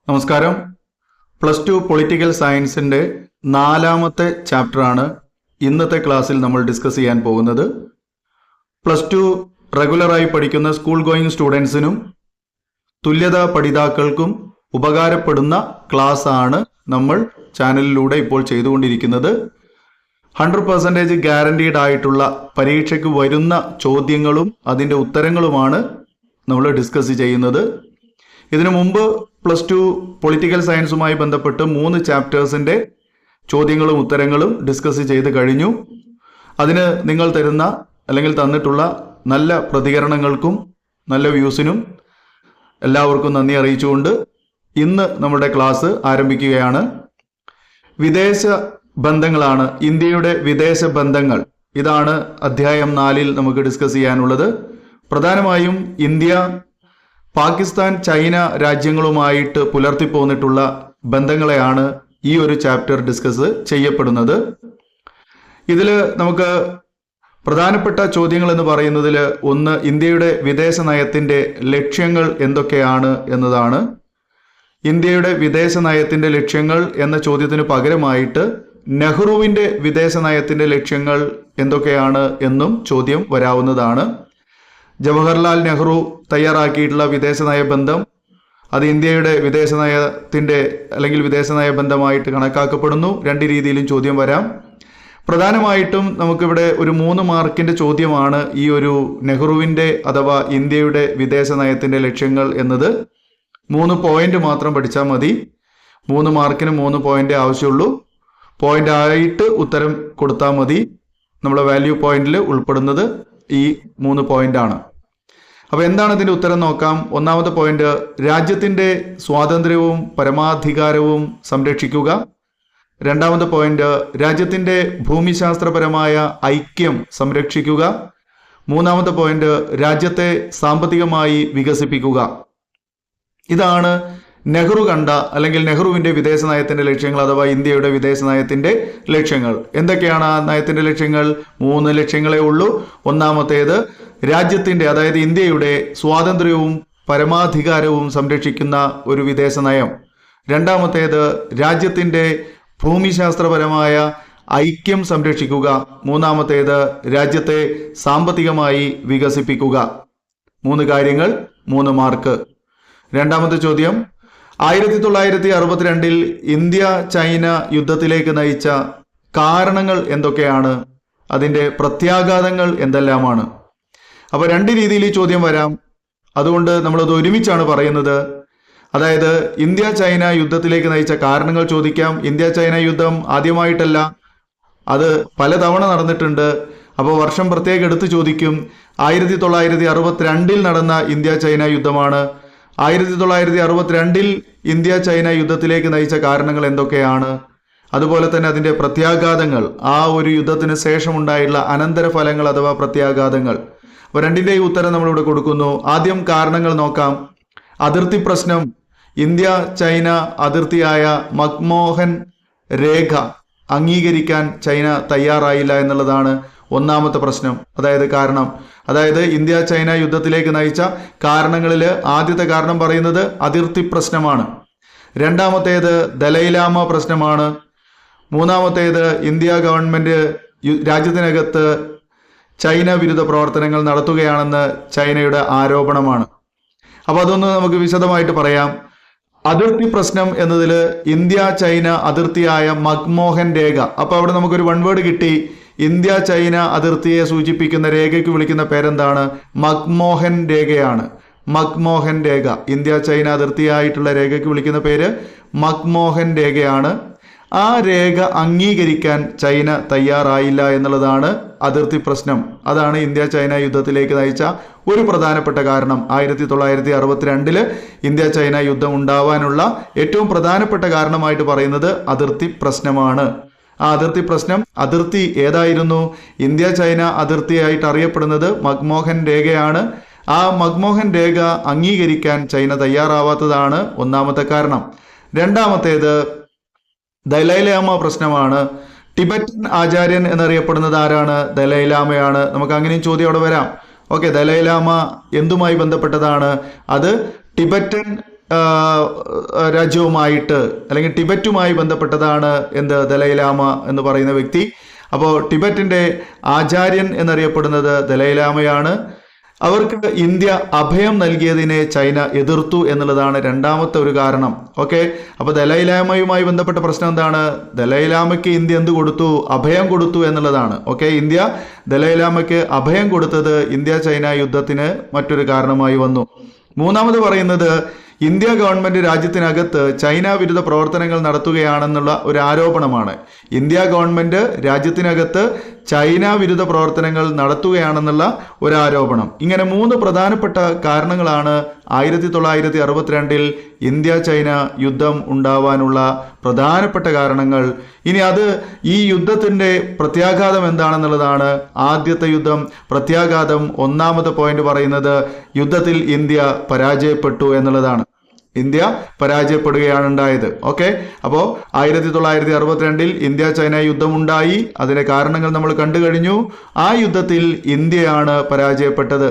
നമസ്കാരം. +2 പൊളിറ്റിക്കൽ സയൻസിൻ്റെ 4ാമത്തെ ചാപ്റ്ററാണ് ഇന്നത്തെ ക്ലാസ്സിൽ നമ്മൾ ഡിസ്കസ് ചെയ്യാൻ പോകുന്നത്. +2 റെഗുലറായി പഠിക്കുന്ന സ്കൂൾ ഗോയിങ് സ്റ്റുഡൻസിനും തുല്യതാ പഠിതാക്കൾക്കും ഉപകാരപ്പെടുന്ന ക്ലാസ് ആണ് നമ്മൾ ചാനലിലൂടെ ഇപ്പോൾ ചെയ്തുകൊണ്ടിരിക്കുന്നത്. 100% ഗ്യാരണ്ടീഡ് ആയിട്ടുള്ള പരീക്ഷയ്ക്ക് വരുന്ന ചോദ്യങ്ങളും അതിൻ്റെ ഉത്തരങ്ങളുമാണ് നമ്മൾ ഡിസ്കസ് ചെയ്യുന്നത്. ഇതിനു മുമ്പ് +2 പൊളിറ്റിക്കൽ സയൻസുമായി ബന്ധപ്പെട്ട് 3 ചാപ്റ്റേഴ്സിൻ്റെ ചോദ്യങ്ങളും ഉത്തരങ്ങളും ഡിസ്കസ് ചെയ്ത് കഴിഞ്ഞു. അതിന് നിങ്ങൾ തരുന്ന അല്ലെങ്കിൽ തന്നിട്ടുള്ള നല്ല പ്രതികരണങ്ങൾക്കും നല്ല വ്യൂസിനും എല്ലാവർക്കും നന്ദി അറിയിച്ചുകൊണ്ട് ഇന്ന് നമ്മുടെ ക്ലാസ് ആരംഭിക്കുകയാണ്. വിദേശ ബന്ധങ്ങളാണ്, ഇന്ത്യയുടെ വിദേശ ബന്ധങ്ങൾ. ഇതാണ് അധ്യായം 4-ൽ നമുക്ക് ഡിസ്കസ് ചെയ്യാനുള്ളത്. പ്രധാനമായും ഇന്ത്യ പാകിസ്ഥാൻ, ചൈന രാജ്യങ്ങളുമായിട്ട് പുലർത്തിപ്പോന്നിട്ടുള്ള ബന്ധങ്ങളെയാണ് ഈ ഒരു ചാപ്റ്റർ ഡിസ്കസ് ചെയ്യപ്പെടുന്നത്. ഇതിൽ നമുക്ക് പ്രധാനപ്പെട്ട ചോദ്യങ്ങൾ എന്ന് പറയുന്നതിൽ ഒന്ന്, ഇന്ത്യയുടെ വിദേശ നയത്തിൻ്റെ ലക്ഷ്യങ്ങൾ എന്തൊക്കെയാണ് എന്നതാണ്. ഇന്ത്യയുടെ വിദേശ നയത്തിൻ്റെ ലക്ഷ്യങ്ങൾ എന്ന ചോദ്യത്തിന് പകരമായിട്ട് നെഹ്റുവിൻ്റെ വിദേശ നയത്തിൻ്റെ ലക്ഷ്യങ്ങൾ എന്തൊക്കെയാണ് എന്നും ചോദ്യം വരാവുന്നതാണ്. ജവഹർലാൽ നെഹ്റു തയ്യാറാക്കിയിട്ടുള്ള വിദേശ നയ ബന്ധം അത് ഇന്ത്യയുടെ വിദേശ നയത്തിൻ്റെ അല്ലെങ്കിൽ വിദേശ നയ ബന്ധമായിട്ട് കണക്കാക്കപ്പെടുന്നു. 2 രീതിയിലും ചോദ്യം വരാം. പ്രധാനമായിട്ടും നമുക്കിവിടെ ഒരു 3 മാർക്കിൻ്റെ ചോദ്യമാണ് ഈ ഒരു നെഹ്റുവിൻ്റെ അഥവാ ഇന്ത്യയുടെ വിദേശ നയത്തിൻ്റെ ലക്ഷ്യങ്ങൾ എന്നത്. 3 പോയിന്റ് മാത്രം പഠിച്ചാൽ മതി. 3 മാർക്കിന് 3 പോയിന്റ് ആവശ്യമുള്ളൂ. പോയിന്റ് ആയിട്ട് ഉത്തരം കൊടുത്താൽ മതി. നമ്മുടെ വാല്യൂ പോയിന്റിൽ ഉൾപ്പെടുന്നത് ഈ 3 പോയിന്റാണ്. അപ്പോൾ എന്താണ് ഇതിൻ്റെ ഉത്തരം നോക്കാം. ഒന്നാമത്തെ പോയിന്റ്, രാജ്യത്തിൻ്റെ സ്വാതന്ത്ര്യവും പരമാധികാരവും സംരക്ഷിക്കുക. രണ്ടാമത്തെ പോയിന്റ്, രാജ്യത്തിൻ്റെ ഭൂമിശാസ്ത്രപരമായ ഐക്യം സംരക്ഷിക്കുക. മൂന്നാമത്തെ പോയിന്റ്, രാജ്യത്തെ സാമ്പത്തികമായി വികസിപ്പിക്കുക. ഇതാണ് നെഹ്റു കണ്ട അല്ലെങ്കിൽ നെഹ്റുവിൻ്റെ വിദേശ നയത്തിൻ്റെ ലക്ഷ്യങ്ങൾ അഥവാ ഇന്ത്യയുടെ വിദേശ നയത്തിൻ്റെ ലക്ഷ്യങ്ങൾ. എന്തൊക്കെയാണ് ആ നയത്തിൻ്റെ ലക്ഷ്യങ്ങൾ? 3 ലക്ഷ്യങ്ങളേ ഉള്ളൂ. ഒന്നാമത്തേത്, രാജ്യത്തിൻ്റെ അതായത് ഇന്ത്യയുടെ സ്വാതന്ത്ര്യവും പരമാധികാരവും സംരക്ഷിക്കുന്ന ഒരു വിദേശ നയം. രണ്ടാമത്തേത്, രാജ്യത്തിൻ്റെ ഭൂമിശാസ്ത്രപരമായ ഐക്യം സംരക്ഷിക്കുക. മൂന്നാമത്തേത്, രാജ്യത്തെ സാമ്പത്തികമായി വികസിപ്പിക്കുക. 3 കാര്യങ്ങൾ, 3 മാർക്ക്. രണ്ടാമത്തെ ചോദ്യം, 1962-ൽ ഇന്ത്യ ചൈന യുദ്ധത്തിലേക്ക് നയിച്ച കാരണങ്ങൾ എന്തൊക്കെയാണ്? അതിൻ്റെ പ്രത്യാഘാതങ്ങൾ എന്തെല്ലാമാണ്? അപ്പോൾ 2 രീതിയിൽ ഈ ചോദ്യം വരാം. അതുകൊണ്ട് നമ്മളത് ഒരുമിച്ചാണ് പറയുന്നത്. അതായത് ഇന്ത്യ ചൈന യുദ്ധത്തിലേക്ക് നയിച്ച കാരണങ്ങൾ ചോദിക്കാം. ഇന്ത്യ ചൈന യുദ്ധം ആദ്യമായിട്ടല്ല, അത് പലതവണ നടന്നിട്ടുണ്ട്. അപ്പോൾ വർഷം പ്രത്യേകം എടുത്ത് ചോദിക്കും. 1962-ൽ നടന്ന ഇന്ത്യ ചൈന യുദ്ധമാണ്. 1962-ൽ ഇന്ത്യ ചൈന യുദ്ധത്തിലേക്ക് നയിച്ച കാരണങ്ങൾ എന്തൊക്കെയാണ്? അതുപോലെ തന്നെ അതിൻ്റെ പ്രത്യാഘാതങ്ങൾ, ആ ഒരു യുദ്ധത്തിന് ശേഷമുണ്ടായിട്ടുള്ള അനന്തരഫലങ്ങൾ അഥവാ പ്രത്യാഘാതങ്ങൾ. അപ്പോൾ 2ൻ്റെയും ഉത്തരം നമ്മളിവിടെ കൊടുക്കുന്നു. ആദ്യം കാരണങ്ങൾ നോക്കാം. അതിർത്തി പ്രശ്നം. ഇന്ത്യ ചൈന അതിർത്തിയായ മക്മോഹൻ രേഖ അംഗീകരിക്കാൻ ചൈന തയ്യാറായില്ല എന്നുള്ളതാണ് ഒന്നാമത്തെ പ്രശ്നം, അതായത് കാരണം. അതായത് ഇന്ത്യ ചൈന യുദ്ധത്തിലേക്ക് നയിച്ച കാരണങ്ങളിൽ ആദ്യത്തെ കാരണം പറയുന്നത് അതിർത്തി പ്രശ്നമാണ്. രണ്ടാമത്തേത് ദലൈലാമ പ്രശ്നമാണ്. മൂന്നാമത്തേത് ഇന്ത്യ ഗവൺമെൻറ് രാജ്യത്തിനകത്ത് ചൈന വിരുദ്ധ പ്രവർത്തനങ്ങൾ നടത്തുകയാണെന്ന് ചൈനയുടെ ആരോപണമാണ്. അപ്പോൾ അതൊന്ന് നമുക്ക് വിശദമായിട്ട് പറയാം. അതിർത്തി പ്രശ്നം എന്നതിൽ ഇന്ത്യ ചൈന അതിർത്തിയായ മക്മോഹൻ രേഖ. അപ്പോൾ അവിടെ നമുക്കൊരു 1 വേർഡ് കിട്ടി. ഇന്ത്യ ചൈന അതിർത്തിയെ സൂചിപ്പിക്കുന്ന രേഖയ്ക്ക് വിളിക്കുന്ന പേരെന്താണ്? മക്മോഹൻ രേഖയാണ്. മക്മോഹൻ രേഖ, ഇന്ത്യ ചൈന അതിർത്തിയായിട്ടുള്ള രേഖയ്ക്ക് വിളിക്കുന്ന പേര് മക്മോഹൻ രേഖയാണ്. ആ രേഖ അംഗീകരിക്കാൻ ചൈന തയ്യാറായില്ല എന്നുള്ളതാണ് അതിർത്തി പ്രശ്നം. അതാണ് ഇന്ത്യ ചൈന യുദ്ധത്തിലേക്ക് നയിച്ച ഒരു പ്രധാനപ്പെട്ട കാരണം. 1962-ൽ ഇന്ത്യ ചൈന യുദ്ധം ഉണ്ടാവാനുള്ള ഏറ്റവും പ്രധാനപ്പെട്ട കാരണമായിട്ട് പറയുന്നത് അതിർത്തി പ്രശ്നമാണ്. ആ അതിർത്തി പ്രശ്നം, അതിർത്തി ഏതായിരുന്നു? ഇന്ത്യ ചൈന അതിർത്തിയായിട്ട് അറിയപ്പെടുന്നത് മക്മോഹൻ രേഖയാണ്. ആ മക്മോഹൻ രേഖ അംഗീകരിക്കാൻ ചൈന തയ്യാറാവാത്തതാണ് ഒന്നാമത്തെ കാരണം. രണ്ടാമത്തേത് ദലൈലാമ പ്രശ്നമാണ്. ടിബറ്റൻ ആചാര്യൻ എന്നറിയപ്പെടുന്നത് ആരാണ്? ദലൈലാമയാണ്. നമുക്ക് അങ്ങനെയും ചോദ്യം അവിടെ വരാം. ഓക്കെ, ദലൈലാമ എന്തുമായി ബന്ധപ്പെട്ടതാണ്? അത് ടിബറ്റൻ രാജ്യവുമായിട്ട് അല്ലെങ്കിൽ ടിബറ്റുമായി ബന്ധപ്പെട്ടതാണ് ദലൈലാമ എന്ന് പറയുന്ന വ്യക്തി. അപ്പോൾ ടിബറ്റിൻ്റെ ആചാര്യൻ എന്നറിയപ്പെടുന്നത് ദലൈലാമയാണ്. അവർക്ക് ഇന്ത്യ അഭയം നൽകിയതിനെ ചൈന എതിർത്തു എന്നുള്ളതാണ് രണ്ടാമത്തെ ഒരു കാരണം. ഓക്കെ, അപ്പോൾ ദലൈലാമയുമായി ബന്ധപ്പെട്ട പ്രശ്നം എന്താണ്? ദലൈലാമയ്ക്ക് ഇന്ത്യ എന്ത് കൊടുത്തു? അഭയം കൊടുത്തു എന്നുള്ളതാണ്. ഓക്കെ, ഇന്ത്യ ദലൈലാമയ്ക്ക് അഭയം കൊടുത്തത് ഇന്ത്യ ചൈന യുദ്ധത്തിന് മറ്റൊരു കാരണമായി വന്നു. മൂന്നാമത് പറയുന്നത് ഇന്ത്യ ഗവൺമെന്റ് രാജ്യത്തിനകത്ത് ചൈന വിരുദ്ധ പ്രവർത്തനങ്ങൾ നടത്തുകയാണെന്നുള്ള ഒരു ആരോപണമാണ്. ഇന്ത്യ ഗവൺമെന്റ് രാജ്യത്തിനകത്ത് ചൈന വിരുദ്ധ പ്രവർത്തനങ്ങൾ നടത്തുകയാണെന്നുള്ള ഒരു ആരോപണം. ഇങ്ങനെ 3 പ്രധാനപ്പെട്ട കാരണങ്ങളാണ് 1962 ഇന്ത്യ ചൈന യുദ്ധം ഉണ്ടാവാനുള്ള പ്രധാനപ്പെട്ട കാരണങ്ങൾ. ഇനി ഈ യുദ്ധത്തിൻ്റെ പ്രത്യാഘാതം എന്താണെന്നുള്ളതാണ് ആദ്യത്തെ യുദ്ധം. പ്രത്യാഘാതം ഒന്നാമത്തെ പോയിന്റ് പറയുന്നത് യുദ്ധത്തിൽ ഇന്ത്യ പരാജയപ്പെട്ടു എന്നുള്ളതാണ്. ഇന്ത്യ പരാജയപ്പെടുകയാണ് ഉണ്ടായത്. ഓക്കെ, അപ്പോൾ 1962 ഇന്ത്യ ചൈന യുദ്ധമുണ്ടായി. അതിൻ്റെ കാരണങ്ങൾ നമ്മൾ കണ്ടു കഴിഞ്ഞു. ആ യുദ്ധത്തിൽ ഇന്ത്യയാണ് പരാജയപ്പെട്ടത്.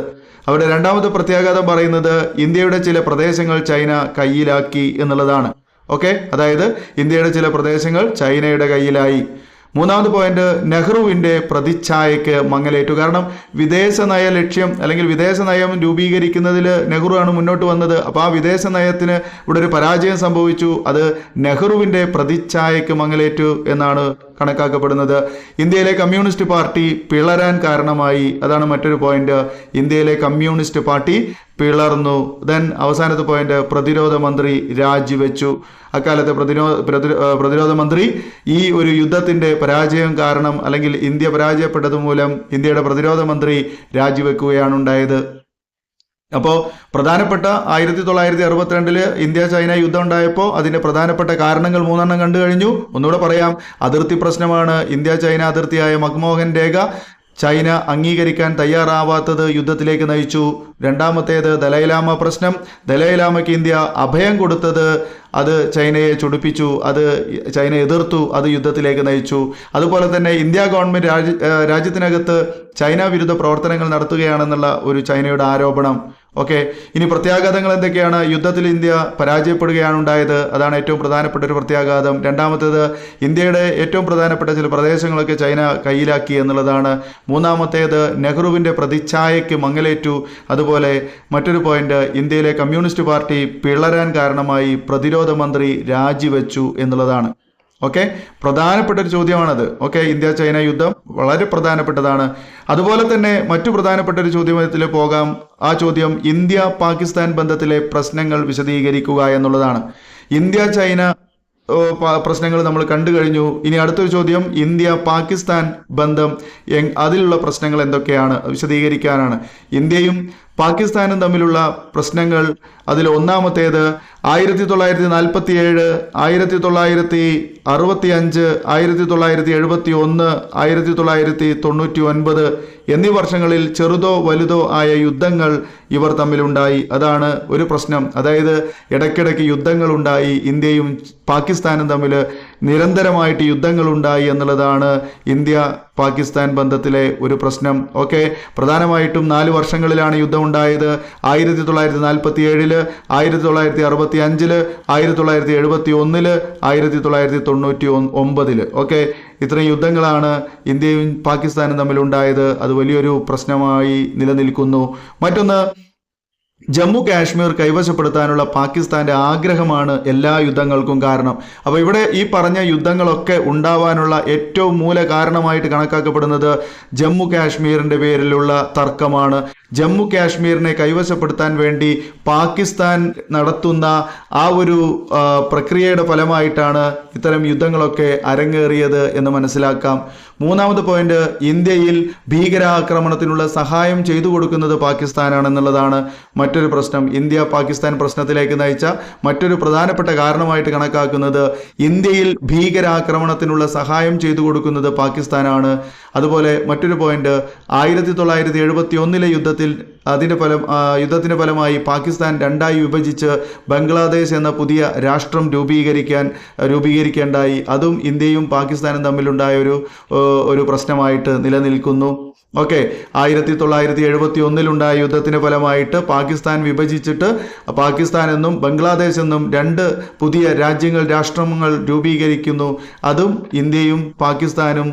അവിടെ രണ്ടാമത്തെ പ്രത്യാഘാതം പറയുന്നത് ഇന്ത്യയുടെ ചില പ്രദേശങ്ങൾ ചൈന കയ്യിലാക്കി എന്നുള്ളതാണ്. ഓക്കെ, അതായത് ഇന്ത്യയുടെ ചില പ്രദേശങ്ങൾ ചൈനയുടെ കയ്യിലായി. മൂന്നാമത് പോയിന്റ് നെഹ്റുവിൻ്റെ പ്രതിച്ഛായയ്ക്ക് മങ്ങലേറ്റു. കാരണം വിദേശ നയ ലക്ഷ്യം അല്ലെങ്കിൽ വിദേശ നയം രൂപീകരിക്കുന്നതിൽ നെഹ്റു ആണ് മുന്നോട്ട് വന്നത്. അപ്പോൾ ആ വിദേശ നയത്തിന് ഇവിടെ ഒരു പരാജയം സംഭവിച്ചു. അത് നെഹ്റുവിൻ്റെ പ്രതിച്ഛായയ്ക്ക് മങ്ങലേറ്റു എന്നാണ് കണക്കാക്കപ്പെടുന്നത്. ഇന്ത്യയിലെ കമ്മ്യൂണിസ്റ്റ് പാർട്ടി പിളരാൻ കാരണമായി. അതാണ് മറ്റൊരു പോയിന്റ്. ഇന്ത്യയിലെ കമ്മ്യൂണിസ്റ്റ് പാർട്ടി പിളർന്നു. ദെൻ അവസാനത്തെ പോയിന്റ് പ്രതിരോധ മന്ത്രി രാജിവെച്ചു. അക്കാലത്തെ പ്രതിരോധ മന്ത്രി ഈ ഒരു യുദ്ധത്തിൻ്റെ പരാജയം കാരണം അല്ലെങ്കിൽ ഇന്ത്യ പരാജയപ്പെട്ടത് മൂലം ഇന്ത്യയുടെ പ്രതിരോധ മന്ത്രി രാജിവെക്കുകയാണ് ഉണ്ടായത്. അപ്പോൾ പ്രധാനപ്പെട്ട 1962 ഇന്ത്യ ചൈന യുദ്ധം ഉണ്ടായപ്പോൾ അതിൻ്റെ പ്രധാനപ്പെട്ട കാരണങ്ങൾ 3 കണ്ടു കഴിഞ്ഞു. ഒന്നുകൂടെ പറയാം. അതിർത്തി പ്രശ്നമാണ്. ഇന്ത്യ ചൈന അതിർത്തിയായ മക്മോഹൻ രേഖ ചൈന അംഗീകരിക്കാൻ തയ്യാറാവാത്തത് യുദ്ധത്തിലേക്ക് നയിച്ചു. രണ്ടാമത്തേത് ദലൈലാമ പ്രശ്നം. ദലൈലാമയ്ക്ക് ഇന്ത്യ അഭയം കൊടുത്തത് അത് ചൈനയെ ചൊടിപ്പിച്ചു. അത് ചൈന എതിർത്തു. അത് യുദ്ധത്തിലേക്ക് നയിച്ചു. അതുപോലെ തന്നെ ഇന്ത്യ ഗവൺമെൻറ് രാജ്യത്തിനകത്ത് ചൈന വിരുദ്ധ പ്രവർത്തനങ്ങൾ നടത്തുകയാണെന്നുള്ള ഒരു ചൈനയുടെ ആരോപണം. ഓക്കെ, ഇനി പ്രത്യാഘാതങ്ങൾ എന്തൊക്കെയാണ്? യുദ്ധത്തിൽ ഇന്ത്യ പരാജയപ്പെടുകയാണ് ഉണ്ടായത്. അതാണ് ഏറ്റവും പ്രധാനപ്പെട്ട ഒരു പ്രത്യാഘാതം. രണ്ടാമത്തേത് ഇന്ത്യയുടെ ഏറ്റവും പ്രധാനപ്പെട്ട ചില പ്രദേശങ്ങളൊക്കെ ചൈന കയ്യിലാക്കി എന്നുള്ളതാണ്. മൂന്നാമത്തേത് നെഹ്റുവിൻ്റെ പ്രതിച്ഛായയ്ക്ക് മങ്ങലേറ്റു. അതുപോലെ മറ്റൊരു പോയിന്റ് ഇന്ത്യയിലെ കമ്മ്യൂണിസ്റ്റ് പാർട്ടി പിളരാൻ കാരണമായി പ്രതിരോധ മന്ത്രി രാജിവെച്ചു എന്നുള്ളതാണ്. ഓക്കെ, പ്രധാനപ്പെട്ട ഒരു ചോദ്യമാണത്. ഓക്കെ, ഇന്ത്യ ചൈന യുദ്ധം വളരെ പ്രധാനപ്പെട്ടതാണ്. അതുപോലെ തന്നെ മറ്റു പ്രധാനപ്പെട്ട ഒരു ചോദ്യത്തിൽ പോകാം. ആ ചോദ്യം ഇന്ത്യ പാകിസ്ഥാൻ ബന്ധത്തിലെ പ്രശ്നങ്ങൾ വിശദീകരിക്കുക എന്നുള്ളതാണ്. ഇന്ത്യ ചൈന പ്രശ്നങ്ങൾ നമ്മൾ കണ്ടു കഴിഞ്ഞു. ഇനി അടുത്തൊരു ചോദ്യം ഇന്ത്യ പാകിസ്ഥാൻ ബന്ധം അതിലുള്ള പ്രശ്നങ്ങൾ എന്തൊക്കെയാണ് വിശദീകരിക്കാനാണ്. ഇന്ത്യയും പാകിസ്ഥാനും തമ്മിലുള്ള പ്രശ്നങ്ങൾ അതിൽ ഒന്നാമത്തേത് 1947, 1965, 1971, 1999 എന്നീ വർഷങ്ങളിൽ ചെറുതോ വലുതോ ആയ യുദ്ധങ്ങൾ ഇവർ തമ്മിലുണ്ടായി. അതാണ് ഒരു പ്രശ്നം. അതായത് ഇടയ്ക്കിടയ്ക്ക് യുദ്ധങ്ങളുണ്ടായി. ഇന്ത്യയും പാകിസ്ഥാനും തമ്മിൽ നിരന്തരമായിട്ട് യുദ്ധങ്ങളുണ്ടായി എന്നുള്ളതാണ് ഇന്ത്യ പാകിസ്ഥാൻ ബന്ധത്തിലെ ഒരു പ്രശ്നം. ഓക്കെ, പ്രധാനമായിട്ടും 4 വർഷങ്ങളിലാണ് യുദ്ധം ഉണ്ടായത്. 1947, 1965, 1971, 1999. ഓക്കെ, ഇത്രയും യുദ്ധങ്ങളാണ് ഇന്ത്യയും പാകിസ്ഥാനും തമ്മിലുണ്ടായത്. അത് വലിയൊരു പ്രശ്നമായി നിലനിൽക്കുന്നു. മറ്റൊന്ന് ജമ്മു കാശ്മീർ കൈവശപ്പെടുത്താനുള്ള പാകിസ്ഥാന്റെ ആഗ്രഹമാണ് എല്ലാ യുദ്ധങ്ങൾക്കും കാരണം. അപ്പോൾ ഇവിടെ ഈ പറഞ്ഞ യുദ്ധങ്ങളൊക്കെ ഉണ്ടാവാനുള്ള ഏറ്റവും മൂല കാരണമായിട്ട് കണക്കാക്കപ്പെടുന്നത് ജമ്മു കാശ്മീരിൻ്റെ പേരിലുള്ള തർക്കമാണ്. ജമ്മു കാശ്മീരിനെ കൈവശപ്പെടുത്താൻ വേണ്ടി പാകിസ്ഥാൻ നടത്തുന്ന ആ ഒരു പ്രക്രിയയുടെ ഫലമായിട്ടാണ് ഇത്തരം യുദ്ധങ്ങളൊക്കെ അരങ്ങേറിയത് എന്ന് മനസ്സിലാക്കാം. മൂന്നാമത്തെ പോയിന്റ് ഇന്ത്യയിൽ ഭീകരാക്രമണത്തിനുള്ള സഹായം ചെയ്തു കൊടുക്കുന്നത് പാകിസ്ഥാനാണെന്നുള്ളതാണ് മറ്റൊരു പ്രശ്നം. ഇന്ത്യ പാകിസ്ഥാൻ പ്രശ്നത്തിലേക്ക് നയിച്ച മറ്റൊരു പ്രധാനപ്പെട്ട കാരണമായിട്ട് കണക്കാക്കുന്നത് ഇന്ത്യയിൽ ഭീകരാക്രമണത്തിനുള്ള സഹായം ചെയ്തു കൊടുക്കുന്നത് പാകിസ്ഥാനാണ്. അതുപോലെ മറ്റൊരു പോയിന്റ് 1971 യുദ്ധത്തിൽ യുദ്ധത്തിൻ്റെ ഫലമായി പാകിസ്ഥാൻ രണ്ടായി വിഭജിച്ച് ബംഗ്ലാദേശ് എന്ന പുതിയ രാഷ്ട്രം രൂപീകരിക്കേണ്ടായി. അതും ഇന്ത്യയും പാകിസ്ഥാനും തമ്മിലുണ്ടായ ഒരു പ്രശ്നമായിട്ട് നിലനിൽക്കുന്നു. ഓക്കെ, 1971 യുദ്ധത്തിന് ഫലമായിട്ട് പാകിസ്ഥാൻ വിഭജിച്ചിട്ട് പാകിസ്ഥാൻ എന്നും ബംഗ്ലാദേശ് എന്നും രണ്ട് പുതിയ രാഷ്ട്രങ്ങൾ രൂപീകരിക്കുന്നു. അതും ഇന്ത്യയും പാകിസ്ഥാനും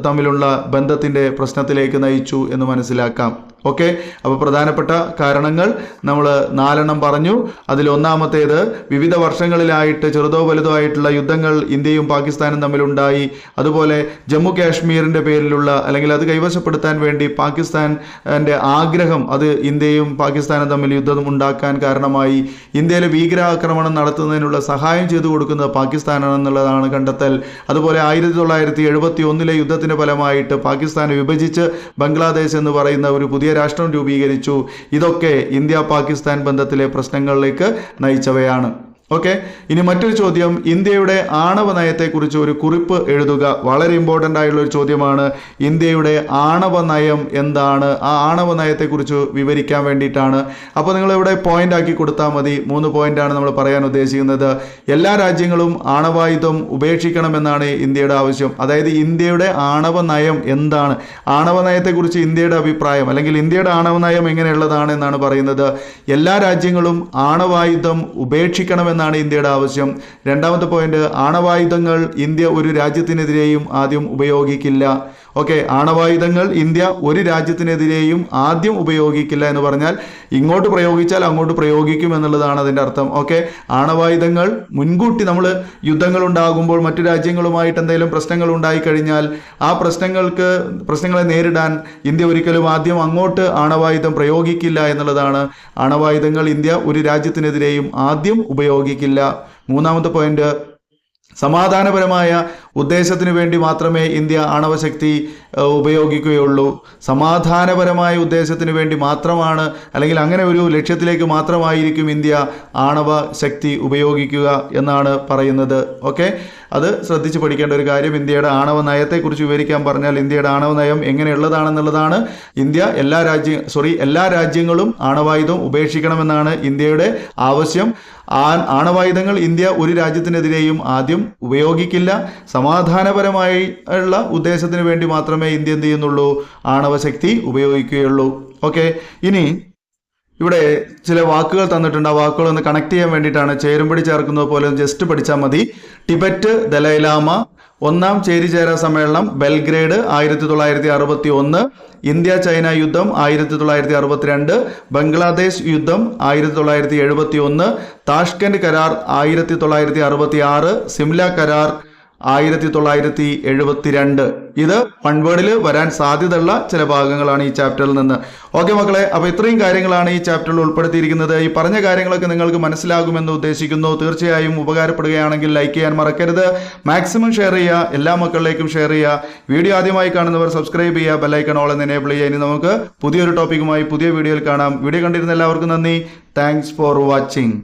തമ്മിലുള്ള ബന്ധത്തിൻ്റെ പ്രശ്നത്തിലേക്ക് നയിച്ചു എന്ന് മനസ്സിലാക്കാം. ഓക്കെ, അപ്പോൾ പ്രധാനപ്പെട്ട കാരണങ്ങൾ നമ്മൾ 4 പറഞ്ഞു. അതിൽ ഒന്നാമത്തേത്, വിവിധ വർഷങ്ങളിലായിട്ട് ചെറുതോ വലുതോ ആയിട്ടുള്ള യുദ്ധങ്ങൾ ഇന്ത്യയും പാകിസ്ഥാനും തമ്മിലുണ്ടായി. അതുപോലെ ജമ്മു കാശ്മീരിൻ്റെ പേരിലുള്ള അല്ലെങ്കിൽ അത് കൈവശപ്പെടുത്താൻ വേണ്ടി പാകിസ്ഥാൻ്റെ ആഗ്രഹം, അത് ഇന്ത്യയും പാകിസ്ഥാനും തമ്മിൽ യുദ്ധം ഉണ്ടാക്കാൻ കാരണമായി. ഇന്ത്യയിലെ ഭീകരാക്രമണം നടത്തുന്നതിനുള്ള സഹായം ചെയ്തു കൊടുക്കുന്നത് പാകിസ്ഥാനാണെന്നുള്ളതാണ് കണ്ടെത്തൽ. അതുപോലെ 1971 യുദ്ധത്തിൻ്റെ ഫലമായിട്ട് പാകിസ്ഥാനെ വിഭജിച്ച് ബംഗ്ലാദേശ് എന്ന് പറയുന്ന ഒരു പുതിയ രാഷ്ട്രം രൂപീകരിച്ചു. ഇതൊക്കെ ഇന്ത്യ പാകിസ്ഥാൻ ബന്ധത്തിലെ പ്രശ്നങ്ങളിലേക്ക് നയിച്ചവയാണ്. ഓക്കെ, ഇനി മറ്റൊരു ചോദ്യം, ഇന്ത്യയുടെ ആണവ നയത്തെക്കുറിച്ച് ഒരു കുറിപ്പ് എഴുതുക. വളരെ ഇമ്പോർട്ടൻ്റ് ആയുള്ള ഒരു ചോദ്യമാണ്. ഇന്ത്യയുടെ ആണവ നയം എന്താണ്? ആ ആണവ നയത്തെക്കുറിച്ച് വിവരിക്കാൻ വേണ്ടിയിട്ടാണ്. അപ്പോൾ നിങ്ങളിവിടെ പോയിന്റ് ആക്കി കൊടുത്താൽ മതി. 3 പോയിന്റാണ് നമ്മൾ പറയാൻ ഉദ്ദേശിക്കുന്നത്. എല്ലാ രാജ്യങ്ങളും ആണവായുധം ഉപേക്ഷിക്കണമെന്നാണ് ഇന്ത്യയുടെ ആവശ്യം. അതായത് ഇന്ത്യയുടെ ആണവ നയം എന്താണ്? ആണവ നയത്തെക്കുറിച്ച് ഇന്ത്യയുടെ അഭിപ്രായം അല്ലെങ്കിൽ ഇന്ത്യയുടെ ആണവ നയം എങ്ങനെയുള്ളതാണ് എന്നാണ് പറയുന്നത്. എല്ലാ രാജ്യങ്ങളും ആണവായുധം ഉപേക്ഷിക്കണമെന്ന് ഇന്ത്യയുടെ ആവശ്യം. രണ്ടാമത്തെ പോയിന്റ്, ആണവായുധങ്ങൾ ഇന്ത്യ ഒരു രാജ്യത്തിനെതിരെയും ആദ്യം ഉപയോഗിക്കില്ല. ഓക്കെ, ആണവായുധങ്ങൾ ഇന്ത്യ ഒരു രാജ്യത്തിനെതിരെയും ആദ്യം ഉപയോഗിക്കില്ല എന്ന് പറഞ്ഞാൽ ഇങ്ങോട്ട് പ്രയോഗിച്ചാൽ അങ്ങോട്ട് പ്രയോഗിക്കും എന്നുള്ളതാണ് അതിൻ്റെ അർത്ഥം. ഓക്കെ, ആണവായുധങ്ങൾ മുൻകൂട്ടി നമ്മൾ യുദ്ധങ്ങൾ ഉണ്ടാകുമ്പോൾ മറ്റു രാജ്യങ്ങളുമായിട്ട് എന്തെങ്കിലും പ്രശ്നങ്ങൾ ഉണ്ടായിക്കഴിഞ്ഞാൽ ആ പ്രശ്നങ്ങളെ നേരിടാൻ ഇന്ത്യ ഒരിക്കലും ആദ്യം അങ്ങോട്ട് ആണവായുധം പ്രയോഗിക്കില്ല എന്നുള്ളതാണ്. ആണവായുധങ്ങൾ ഇന്ത്യ ഒരു രാജ്യത്തിനെതിരെയും ആദ്യം ഉപയോഗിക്കില്ല. മൂന്നാമത്തെ പോയിന്റ്, സമാധാനപരമായ ഉദ്ദേശത്തിന് വേണ്ടി മാത്രമേ ഇന്ത്യ ആണവശക്തി ഉപയോഗിക്കുകയുള്ളൂ. സമാധാനപരമായ ഉദ്ദേശത്തിന് വേണ്ടി മാത്രമാണ്, അല്ലെങ്കിൽ അങ്ങനെ ഒരു ലക്ഷ്യത്തിലേക്ക് മാത്രമായിരിക്കും ഇന്ത്യ ആണവ ശക്തി ഉപയോഗിക്കുക എന്നാണ് പറയുന്നത്. ഓക്കെ, അത് ശ്രദ്ധിച്ച് പഠിക്കേണ്ട ഒരു കാര്യം. ഇന്ത്യയുടെ ആണവ നയത്തെക്കുറിച്ച് വിവരിക്കാൻ പറഞ്ഞാൽ ഇന്ത്യയുടെ ആണവ നയം എങ്ങനെയുള്ളതാണെന്നുള്ളതാണ്. എല്ലാ രാജ്യങ്ങളും ആണവായുധം ഉപേക്ഷിക്കണമെന്നാണ് ഇന്ത്യയുടെ ആവശ്യം. ആണവായുധങ്ങൾ ഇന്ത്യ ഒരു രാജ്യത്തിനെതിരെയും ആദ്യം ഉപയോഗിക്കില്ല. സമാധാനപരമായി ഉള്ള ഉദ്ദേശത്തിന് വേണ്ടി മാത്രമേ ഇന്ത്യ എന്ത് ചെയ്യുന്നുള്ളൂ? ആണവശക്തി ഉപയോഗിക്കുകയുള്ളൂ. ഓക്കെ, ഇനി ഇവിടെ ചില വാക്കുകൾ തന്നിട്ടുണ്ട്. ആ വാക്കുകൾ ഒന്ന് കണക്ട് ചെയ്യാൻ വേണ്ടിയിട്ടാണ്. ചേരുംപടി ചേർക്കുന്നത് പോലെ ജസ്റ്റ് പഠിച്ചാൽ മതി. ടിബറ്റ് ദലൈലാമ, 1ാം ചേരിചേരാ സമ്മേളനം ബെൽഗ്രേഡ് 1961, ഇന്ത്യ ചൈന യുദ്ധം 1962, ബംഗ്ലാദേശ് യുദ്ധം 1971, താഷ്കന്റ് കരാർ 1966, സിംല കരാർ 1972. ഇത് വൺവേർഡിൽ വരാൻ സാധ്യതയുള്ള ചില ഭാഗങ്ങളാണ് ഈ ചാപ്റ്ററിൽ നിന്ന്. ഓക്കെ മക്കളെ, അപ്പോൾ ഇത്രയും കാര്യങ്ങളാണ് ഈ ചാപ്റ്ററിൽ ഉൾപ്പെടുത്തിയിരിക്കുന്നത്. ഈ പറഞ്ഞ കാര്യങ്ങളൊക്കെ നിങ്ങൾക്ക് മനസ്സിലാകുമെന്ന് ഉദ്ദേശിക്കുന്നു. തീർച്ചയായും ഉപകാരപ്പെടുകയാണെങ്കിൽ ലൈക്ക് ചെയ്യാൻ മറക്കരുത്. മാക്സിമം ഷെയർ ചെയ്യുക, എല്ലാ മക്കളിലേക്കും ഷെയർ ചെയ്യുക. വീഡിയോ ആദ്യമായി കാണുന്നവർ സബ്സ്ക്രൈബ് ചെയ്യുക, ബെല്ലൈക്കൺ ഓൾ എന്ന് എനേബിൾ ചെയ്യുക. ഇനി നമുക്ക് പുതിയൊരു ടോപ്പിക്കുമായി പുതിയ വീഡിയോയിൽ കാണാം. വീഡിയോ കണ്ടിരുന്ന എല്ലാവർക്കും നന്ദി. Thanks for watching.